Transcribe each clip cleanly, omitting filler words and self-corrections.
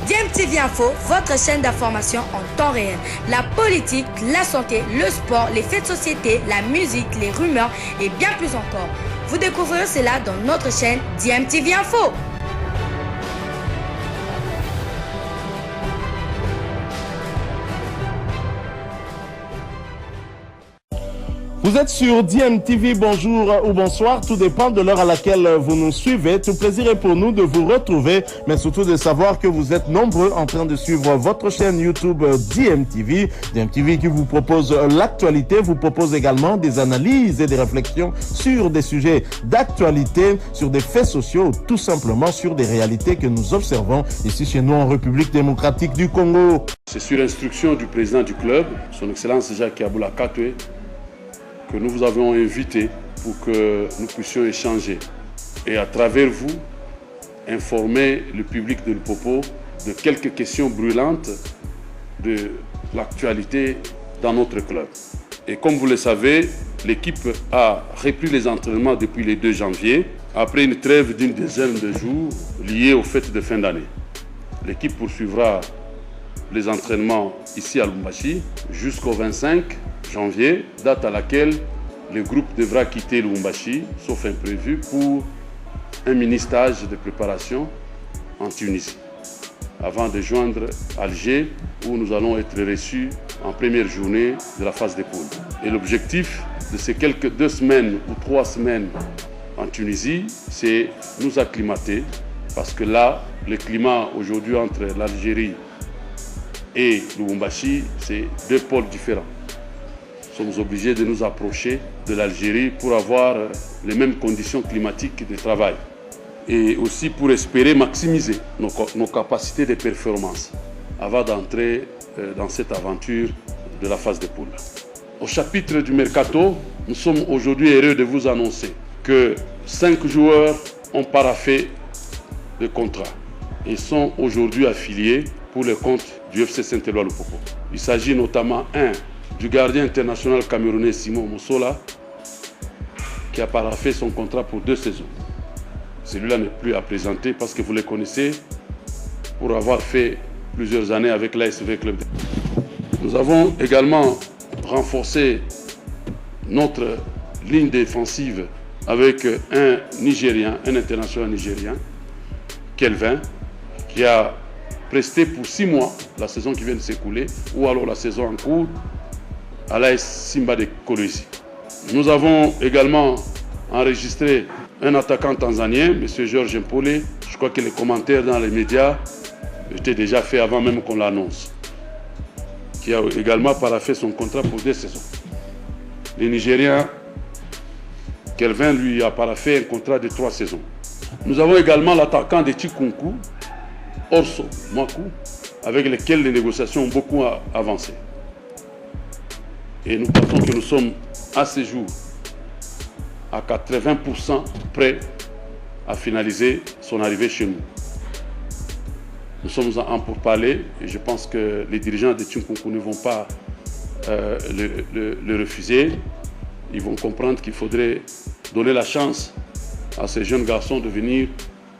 DMTV Info, votre chaîne d'information en temps réel. La politique, la santé, le sport, les faits de société, la musique, les rumeurs et bien plus encore. Vous découvrirez cela dans notre chaîne DMTV Info. Vous êtes sur DMTV, bonjour ou bonsoir, tout dépend de l'heure à laquelle vous nous suivez. Tout plaisir est pour nous de vous retrouver, mais surtout de savoir que vous êtes nombreux en train de suivre votre chaîne YouTube DMTV. DMTV qui vous propose l'actualité, vous propose également des analyses et des réflexions sur des sujets d'actualité, sur des faits sociaux, tout simplement sur des réalités que nous observons ici chez nous en République démocratique du Congo. C'est sur instruction du président du club, son Excellence Jacques Aboula Katwe, que nous vous avons invité pour que nous puissions échanger et à travers vous informer le public de Lupopo de quelques questions brûlantes de l'actualité dans notre club. Et comme vous le savez, l'équipe a repris les entraînements depuis le 2 janvier après une trêve d'une dizaine de jours liée aux fêtes de fin d'année. L'équipe poursuivra les entraînements ici à Lubumbashi jusqu'au 25 janvier, date à laquelle le groupe devra quitter Lubumbashi, sauf imprévu, pour un mini-stage de préparation en Tunisie, avant de joindre Alger, où nous allons être reçus en première journée de la phase des poules. Et l'objectif de ces quelques 2 semaines ou 3 semaines en Tunisie, c'est nous acclimater, parce que là, le climat aujourd'hui entre l'Algérie et Lubumbashi, c'est 2 pôles différents. Nous sommes obligés de nous approcher de l'Algérie pour avoir les mêmes conditions climatiques de travail. Et aussi pour espérer maximiser nos capacités de performance avant d'entrer dans cette aventure de la phase de poule. Au chapitre du Mercato, nous sommes aujourd'hui heureux de vous annoncer que 5 joueurs ont paraphé le contrat et sont aujourd'hui affiliés pour le compte du FC Saint-Éloi Lupopo. Il s'agit notamment du gardien international camerounais Simon Mossola, qui a paraphé son contrat pour 2 saisons. Celui-là n'est plus à présenter parce que vous le connaissez pour avoir fait plusieurs années avec l'ASV Club. Nous avons également renforcé notre ligne défensive avec un Nigérien, un international nigérien, Kelvin, qui a presté pour 6 mois la saison qui vient de s'écouler ou alors la saison en cours à l'AS Simba de Kolwezi. Nous avons également enregistré un attaquant tanzanien, M. Georges Mpole. Je crois que les commentaires dans les médias étaient déjà faits avant même qu'on l'annonce, qui a également paraphé son contrat pour 2 saisons. Le Nigérien Kelvin lui a paraphé un contrat de 3 saisons. Nous avons également l'attaquant de Chikunku, Orso Maku, avec lequel les négociations ont beaucoup avancé. Et nous pensons que nous sommes à ce jour à 80% prêts à finaliser son arrivée chez nous. Nous sommes en pourparlers et je pense que les dirigeants de Chikunku ne vont pas le refuser. Ils vont comprendre qu'il faudrait donner la chance à ces jeunes garçons de venir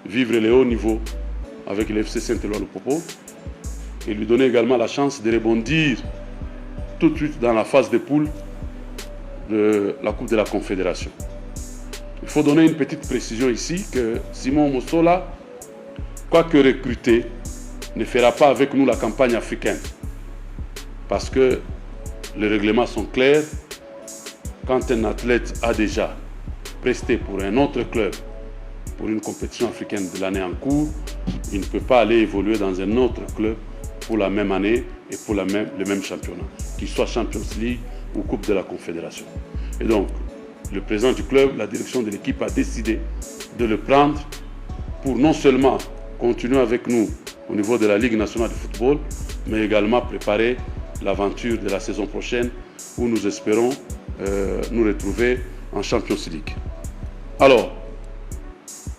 vivre les hauts niveaux avec le FC Saint-Éloi Lupopo et lui donner également la chance de rebondir tout de suite dans la phase de poule de la Coupe de la Confédération. Il faut donner une petite précision ici que Simon Mossola, quoique recruté, ne fera pas avec nous la campagne africaine. Parce que les règlements sont clairs. Quand un athlète a déjà presté pour un autre club, pour une compétition africaine de l'année en cours, il ne peut pas aller évoluer dans un autre club pour la même année et pour le même championnat, qu'il soit Champions League ou Coupe de la Confédération. Et donc, le président du club, la direction de l'équipe a décidé de le prendre pour non seulement continuer avec nous au niveau de la Ligue nationale de football, mais également préparer l'aventure de la saison prochaine où nous espérons nous retrouver en Champions League. Alors,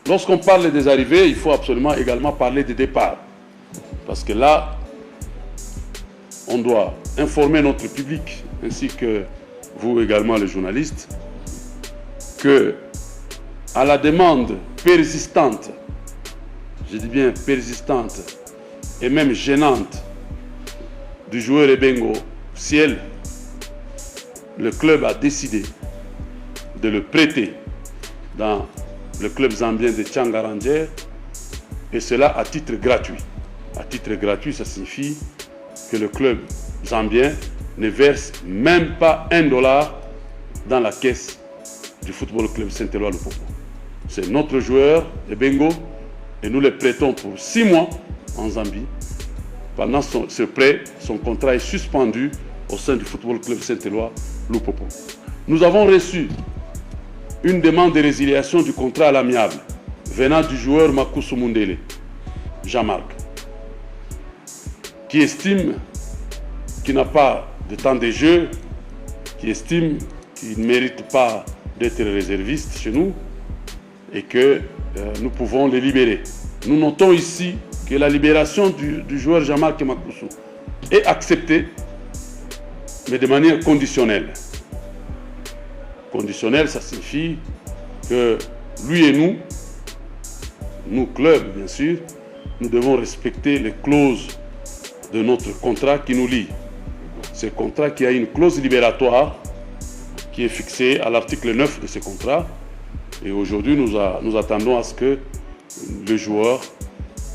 lorsqu'on parle des arrivées, il faut absolument également parler des départs. Parce que là, on doit informer notre public, ainsi que vous également les journalistes, que à la demande persistante, je dis bien persistante, et même gênante du joueur Ebengo Ciel, le club a décidé de le prêter dans le club zambien de Tchanga Rangers, et cela à titre gratuit. À titre gratuit, ça signifie que le club zambien ne verse même pas $1 dans la caisse du Football Club Saint-Éloi Lupopo. C'est notre joueur, Ebengo, et nous le prêtons pour 6 mois en Zambie. Pendant ce prêt, son contrat est suspendu au sein du Football Club Saint-Éloi Lupopo. Nous avons reçu une demande de résiliation du contrat à l'amiable venant du joueur Makusu Mundele, Jean-Marc, qui estime qu'il n'a pas de temps de jeu, qui estime qu'il ne mérite pas d'être réserviste chez nous et que nous pouvons les libérer. Nous notons ici que la libération du joueur Jean-Marc Makusu est acceptée, mais de manière conditionnelle. Conditionnelle, ça signifie que lui et nous clubs bien sûr, nous devons respecter les clauses de notre contrat qui nous lie. Ce contrat qui a une clause libératoire qui est fixée à l'article 9 de ce contrat. Et aujourd'hui, nous attendons à ce que le joueur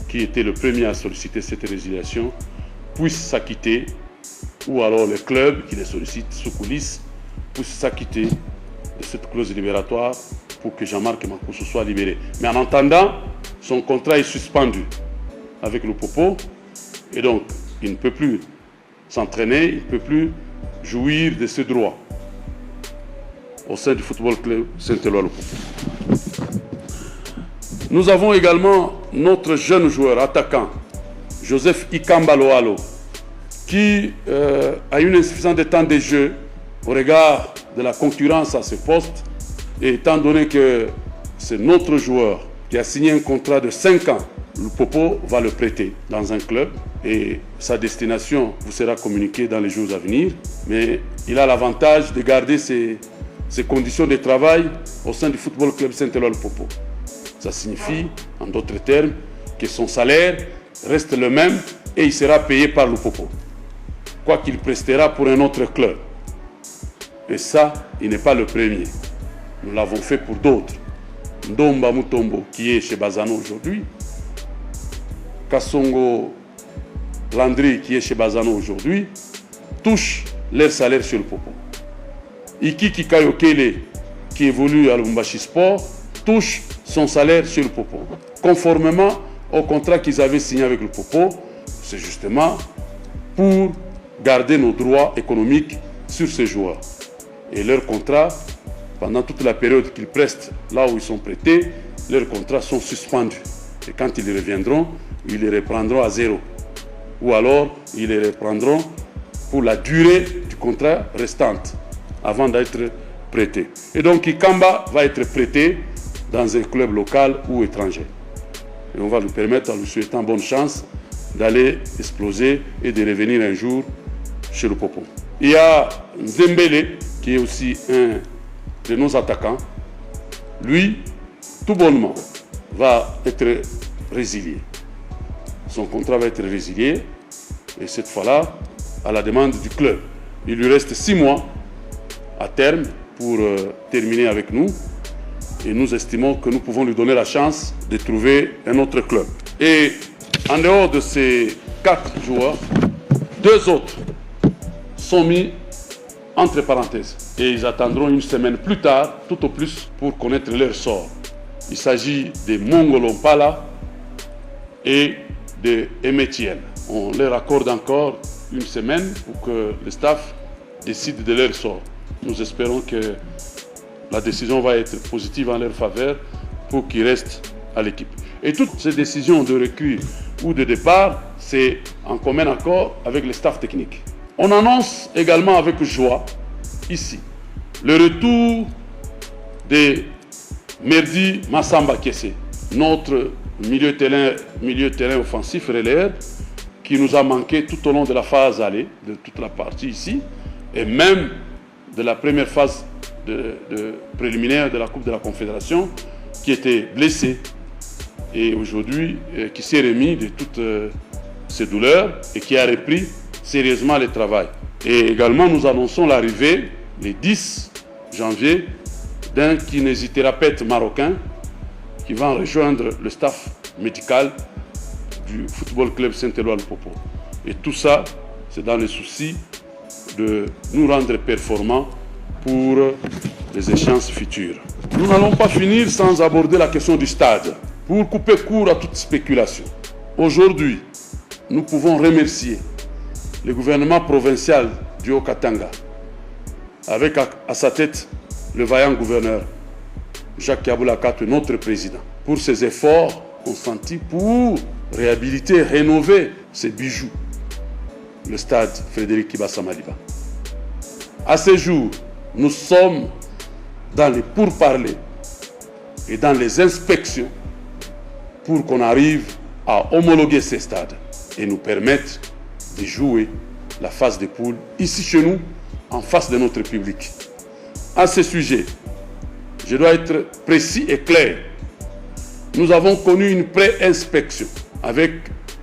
qui était le premier à solliciter cette résiliation puisse s'acquitter, ou alors le club qui les sollicite sous coulisses puisse s'acquitter de cette clause libératoire pour que Jean-Marc Makusu soit libéré. Mais en attendant, son contrat est suspendu avec le Popo et donc il ne peut plus s'entraîner, il ne peut plus jouir de ses droits au sein du Football Club Saint-Éloi Lupopo. Nous avons également notre jeune joueur attaquant, Joseph Ikamba Loalo, qui a une insuffisance de temps de jeu au regard de la concurrence à ce poste. Et étant donné que c'est notre joueur qui a signé un contrat de 5 ans, le Popo va le prêter dans un club et sa destination vous sera communiquée dans les jours à venir. Mais il a l'avantage de garder ses conditions de travail au sein du Football Club Saint-Éloi Lupopo. Ça signifie, en d'autres termes, que son salaire reste le même et il sera payé par le Popo, quoi qu'il prestera pour un autre club. Et ça, il n'est pas le premier. Nous l'avons fait pour d'autres. Ndomba Mutombo, qui est chez Bazano aujourd'hui, Kassongo Landry, qui est chez Bazano aujourd'hui, touchent leur salaire sur le Popo. Ikiki Kayokele, qui évolue à Lubumbashi Sport, touche son salaire sur le Popo. Conformément au contrat qu'ils avaient signé avec le Popo, c'est justement pour garder nos droits économiques sur ces joueurs. Et leurs contrats, pendant toute la période qu'ils prestent là où ils sont prêtés, leurs contrats sont suspendus. Et quand ils reviendront, ils les reprendront à zéro. Ou alors, ils les reprendront pour la durée du contrat restante, avant d'être prêtés. Et donc, Ikamba va être prêté dans un club local ou étranger. Et on va lui permettre, en lui souhaitant bonne chance, d'aller exploser et de revenir un jour chez le Popo. Il y a Nzembele, qui est aussi un de nos attaquants. Lui, tout bonnement, va être résilié. Son contrat va être résilié, et cette fois-là, à la demande du club. Il lui reste 6 mois à terme pour terminer avec nous, et nous estimons que nous pouvons lui donner la chance de trouver un autre club. Et en dehors de ces 4 joueurs, 2 autres sont mis entre parenthèses et ils attendront une semaine plus tard, tout au plus, pour connaître leur sort. Il s'agit de Mongolo Mpala et de Emetienne. On leur accorde encore une semaine pour que le staff décide de leur sort. Nous espérons que la décision va être positive en leur faveur pour qu'ils restent à l'équipe. Et toutes ces décisions de recul ou de départ, c'est en commun accord avec le staff technique. On annonce également avec joie, ici, le retour de Merdi Massamba Kessé, notre milieu terrain offensif relayeur, qui nous a manqué tout au long de la phase aller, de toute la partie ici, et même de la première phase de préliminaire de la Coupe de la Confédération, qui était blessé et aujourd'hui qui s'est remis de toute ses douleurs et qui a repris sérieusement le travail. Et également, nous annonçons l'arrivée, le 10 janvier, d'un kinésithérapeute marocain qui va rejoindre le staff médical du Football Club Saint-Éloi-le-Popo. Et tout ça, c'est dans le souci de nous rendre performants pour les échéances futures. Nous n'allons pas finir sans aborder la question du stade. Pour couper court à toute spéculation, aujourd'hui, nous pouvons remercier le gouvernement provincial du Haut-Katanga, avec à sa tête le vaillant gouverneur Jacques Yabula Kato, notre président, pour ses efforts consentis pour réhabiliter et rénover ces bijoux, le stade Frédéric Kibasa Maliba. À ce jour, nous sommes dans les pourparlers et dans les inspections pour qu'on arrive à homologuer ces stades et nous permettre de jouer la phase de poule ici chez nous, en face de notre public. À ce sujet, je dois être précis et clair. Nous avons connu une pré-inspection avec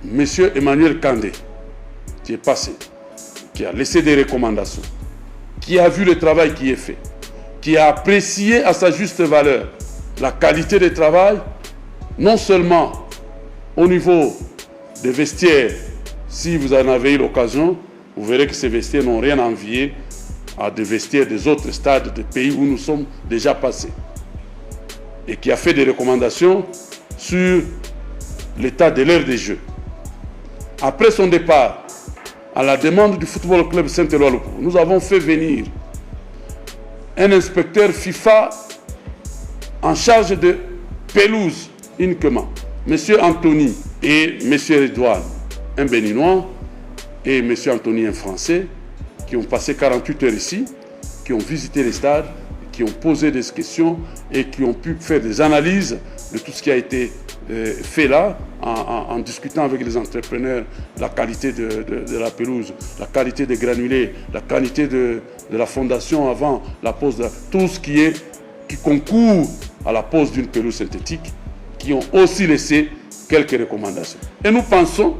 M. Emmanuel Kandé, qui est passé, qui a laissé des recommandations, qui a vu le travail qui est fait, qui a apprécié à sa juste valeur la qualité du travail, non seulement au niveau des vestiaires. Si vous en avez eu l'occasion, vous verrez que ces vestiaires n'ont rien à envier à des vestiaires des autres stades de pays où nous sommes déjà passés. Et qui a fait des recommandations sur l'état de l'air des jeux. Après son départ, à la demande du Football Club Saint-Éloi-le-Popo, nous avons fait venir un inspecteur FIFA en charge de pelouse uniquement, M. Anthony et M. Edouard, un Béninois, et M. Anthony, un Français, qui ont passé 48 heures ici, qui ont visité les stades, qui ont posé des questions et qui ont pu faire des analyses de tout ce qui a été fait là, en discutant avec les entrepreneurs, la qualité de la pelouse, la qualité des granulés, la qualité de la fondation avant la pose, tout ce qui concourt à la pose d'une pelouse synthétique, qui ont aussi laissé quelques recommandations. Et nous pensons,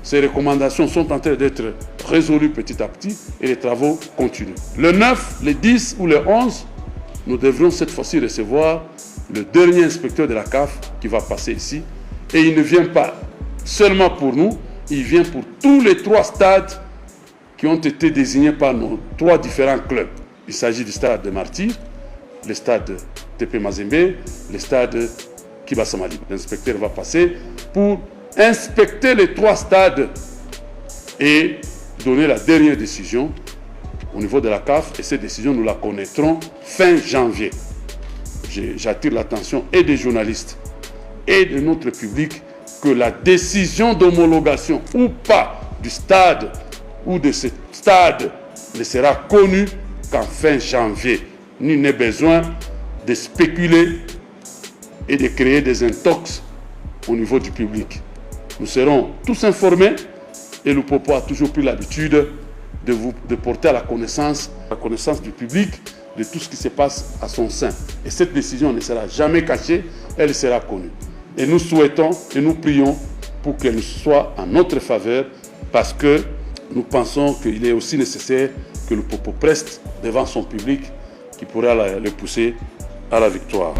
ces recommandations sont en train d'être résolues petit à petit et les travaux continuent. Le 9, le 10 ou le 11, nous devrions cette fois-ci recevoir le dernier inspecteur de la CAF qui va passer ici. Et il ne vient pas seulement pour nous, il vient pour tous les 3 stades qui ont été désignés par nos 3 différents clubs. Il s'agit du stade de Martyr, le stade TP Mazembe, le stade Kibasa Maliba. L'inspecteur va passer pour inspecter les 3 stades et donner la dernière décision au niveau de la CAF. Et cette décision, nous la connaîtrons fin janvier. J'attire l'attention et des journalistes et de notre public que la décision d'homologation ou pas du stade ou de ce stade ne sera connue qu'en fin janvier. Nul n'est besoin de spéculer et de créer des intox au niveau du public. Nous serons tous informés et le Popo a toujours pris l'habitude de porter à la connaissance du public de tout ce qui se passe à son sein. Et cette décision ne sera jamais cachée, elle sera connue. Et nous souhaitons et nous prions pour qu'elle soit en notre faveur, parce que nous pensons qu'il est aussi nécessaire que le Popo preste devant son public qui pourra le pousser à la victoire.